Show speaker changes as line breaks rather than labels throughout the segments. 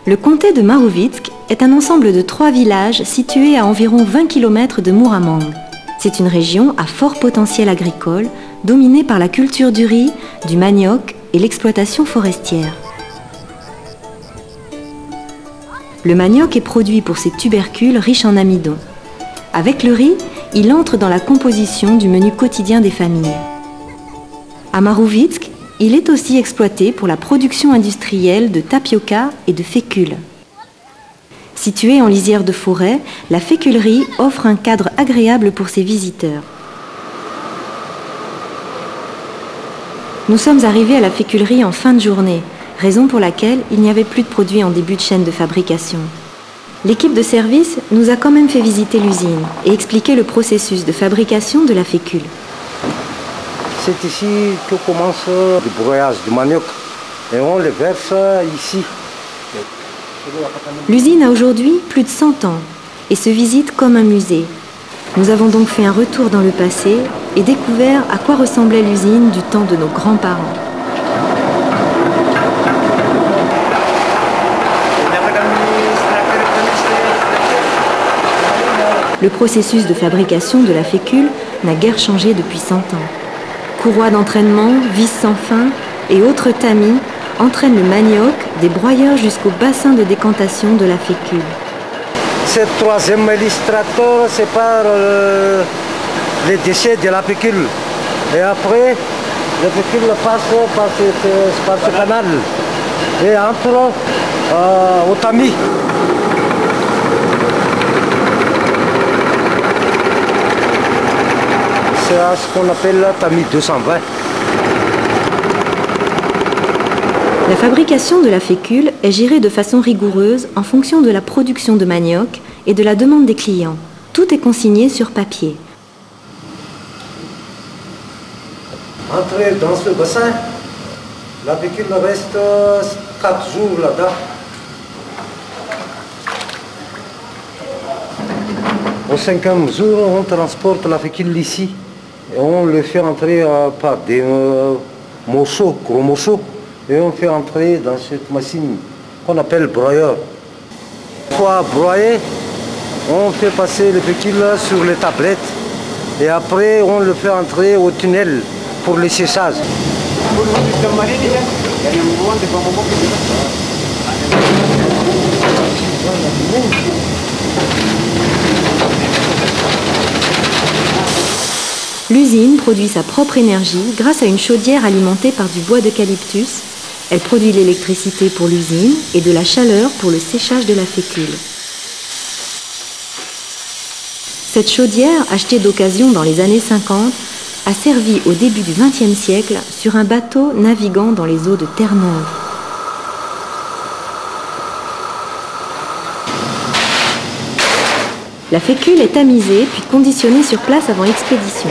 Le comté de Marouvitsk est un ensemble de 3 villages situés à environ 20 km de Mouramang. C'est une région à fort potentiel agricole, dominée par la culture du riz, du manioc et l'exploitation forestière. Le manioc est produit pour ses tubercules riches en amidon. Avec le riz, il entre dans la composition du menu quotidien des familles. À Marouvitsk, il est aussi exploité pour la production industrielle de tapioca et de fécule. Située en lisière de forêt, la féculerie offre un cadre agréable pour ses visiteurs. Nous sommes arrivés à la féculerie en fin de journée, raison pour laquelle il n'y avait plus de produits en début de chaîne de fabrication. L'équipe de service nous a quand même fait visiter l'usine et expliquer le processus de fabrication de la fécule.
C'est ici que commence le broyage du manioc et on le verse ici.
L'usine a aujourd'hui plus de 100 ans et se visite comme un musée. Nous avons donc fait un retour dans le passé et découvert à quoi ressemblait l'usine du temps de nos grands-parents. Le processus de fabrication de la fécule n'a guère changé depuis 100 ans. Courroies d'entraînement, vis sans fin et autres tamis entraînent le manioc des broyeurs jusqu'au bassin de décantation de la fécule.
Ce troisième illustrateur sépare les déchets de la fécule. Et après, la fécule passe par ce canal et entre au tamis. C'est ce qu'on appelle la tamis 220.
La fabrication de la fécule est gérée de façon rigoureuse en fonction de la production de manioc et de la demande des clients. Tout est consigné sur papier.
Entrez dans ce bassin, la fécule reste 4 jours là-dedans. Au 5e jour, on transporte la fécule ici. Et on le fait entrer par des morceaux, gros morceaux, et on fait entrer dans cette machine qu'on appelle broyeur. Pour broyer, on fait passer le fécule sur les tablettes et après on le fait entrer au tunnel pour le séchage.
L'usine produit sa propre énergie grâce à une chaudière alimentée par du bois d'eucalyptus. Elle produit l'électricité pour l'usine et de la chaleur pour le séchage de la fécule. Cette chaudière, achetée d'occasion dans les années 50, a servi au début du XXe siècle sur un bateau naviguant dans les eaux de Terre-Neuve. La fécule est tamisée puis conditionnée sur place avant expédition.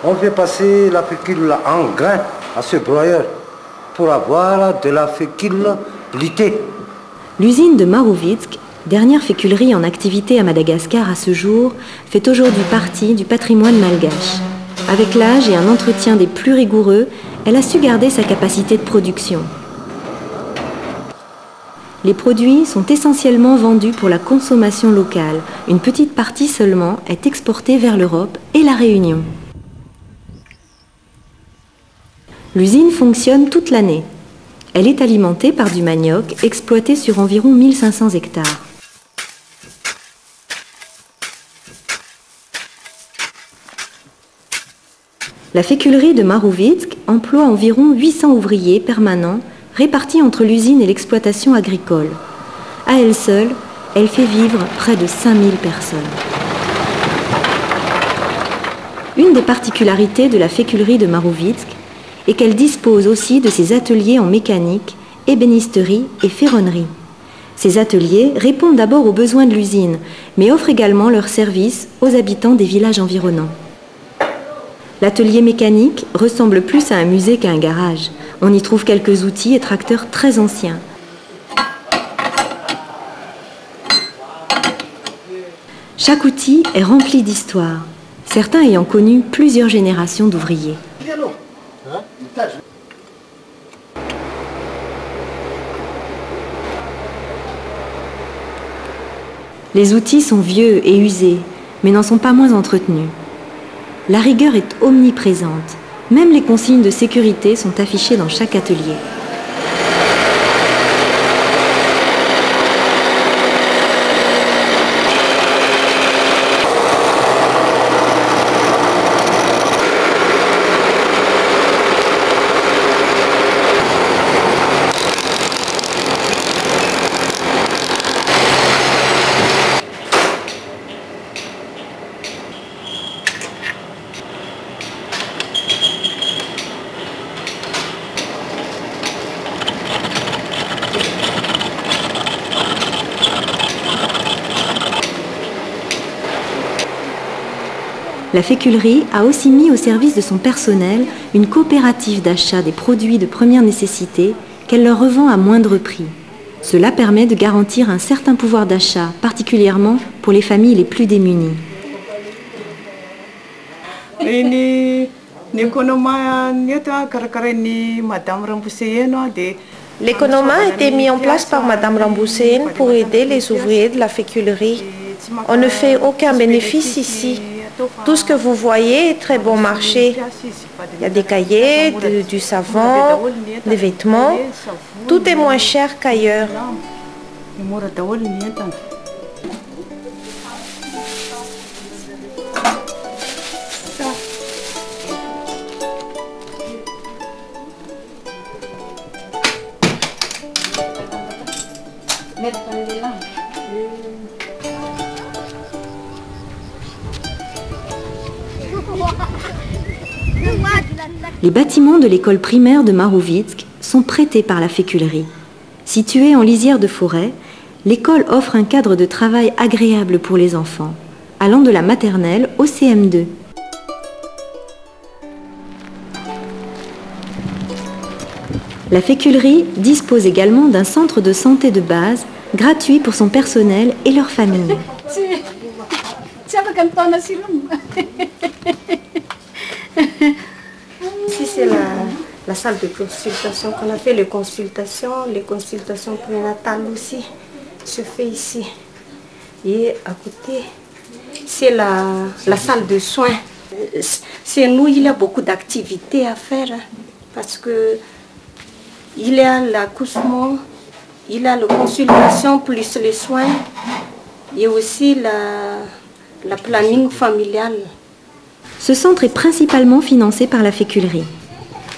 On fait passer la fécule en grain à ce broyeur pour avoir de la fécule bleutée.
L'usine de Marouvitsk, dernière féculerie en activité à Madagascar à ce jour, fait aujourd'hui partie du patrimoine malgache. Avec l'âge et un entretien des plus rigoureux, elle a su garder sa capacité de production. Les produits sont essentiellement vendus pour la consommation locale. Une petite partie seulement est exportée vers l'Europe et la Réunion. L'usine fonctionne toute l'année. Elle est alimentée par du manioc exploité sur environ 1500 hectares. La féculerie de Marouvitsk emploie environ 800 ouvriers permanents répartis entre l'usine et l'exploitation agricole. À elle seule, elle fait vivre près de 5000 personnes. Une des particularités de la féculerie de Marouvitsk est qu'elle dispose aussi de ses ateliers en mécanique, ébénisterie et ferronnerie. Ces ateliers répondent d'abord aux besoins de l'usine, mais offrent également leurs services aux habitants des villages environnants. L'atelier mécanique ressemble plus à un musée qu'à un garage. On y trouve quelques outils et tracteurs très anciens. Chaque outil est rempli d'histoire, certains ayant connu plusieurs générations d'ouvriers. Les outils sont vieux et usés, mais n'en sont pas moins entretenus. La rigueur est omniprésente. Même les consignes de sécurité sont affichées dans chaque atelier. La féculerie a aussi mis au service de son personnel une coopérative d'achat des produits de première nécessité qu'elle leur revend à moindre prix. Cela permet de garantir un certain pouvoir d'achat, particulièrement pour les familles les plus démunies.
L'économa a été mis en place par Madame Ramboussène pour aider les ouvriers de la féculerie. On ne fait aucun bénéfice ici. Tout ce que vous voyez est très bon marché. Il y a des cahiers, du savon, des vêtements. Tout est moins cher qu'ailleurs.
Les bâtiments de l'école primaire de Marouvitsk sont prêtés par la féculerie. Située en lisière de forêt, l'école offre un cadre de travail agréable pour les enfants, allant de la maternelle au CM2. La féculerie dispose également d'un centre de santé de base, gratuit pour son personnel et leur famille.
Ici, c'est la salle de consultation qu'on a fait les consultations prénatales aussi se fait ici. Et à côté, c'est la salle de soins. Chez nous, il y a beaucoup d'activités à faire parce que il y a l'accouchement, il y a la consultation plus les soins et aussi la planning familiale.
Ce centre est principalement financé par la féculerie.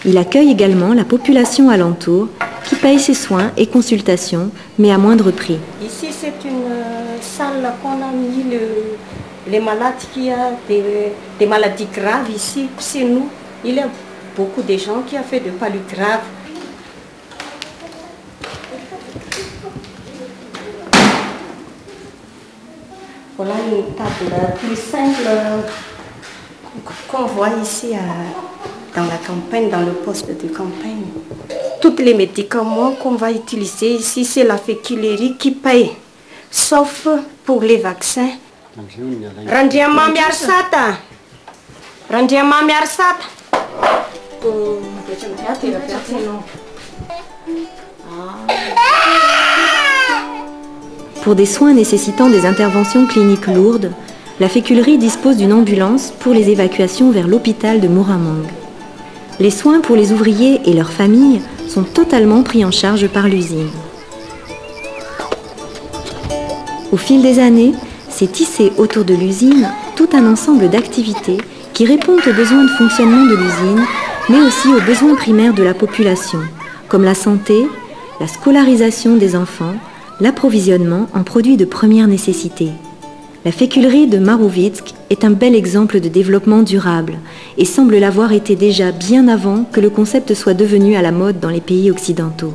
Il accueille également la population alentour qui paye ses soins et consultations, mais à moindre prix.
Ici, c'est une salle qu'on a mis les malades qui ont des maladies graves ici. Chez nous, il y a beaucoup de gens qui ont fait de palud graves. Voilà une table plus simple qu'on voit ici dans la campagne, dans le poste de campagne. Tous les médicaments qu'on va utiliser ici, c'est la féculerie qui paye, sauf pour les vaccins.
Pour des soins nécessitant des interventions cliniques lourdes, la féculerie dispose d'une ambulance pour les évacuations vers l'hôpital de Muramang. Les soins pour les ouvriers et leurs familles sont totalement pris en charge par l'usine. Au fil des années, s'est tissé autour de l'usine tout un ensemble d'activités qui répondent aux besoins de fonctionnement de l'usine, mais aussi aux besoins primaires de la population, comme la santé, la scolarisation des enfants, l'approvisionnement en produits de première nécessité. La féculerie de Marouvitsk est un bel exemple de développement durable et semble l'avoir été déjà bien avant que le concept soit devenu à la mode dans les pays occidentaux.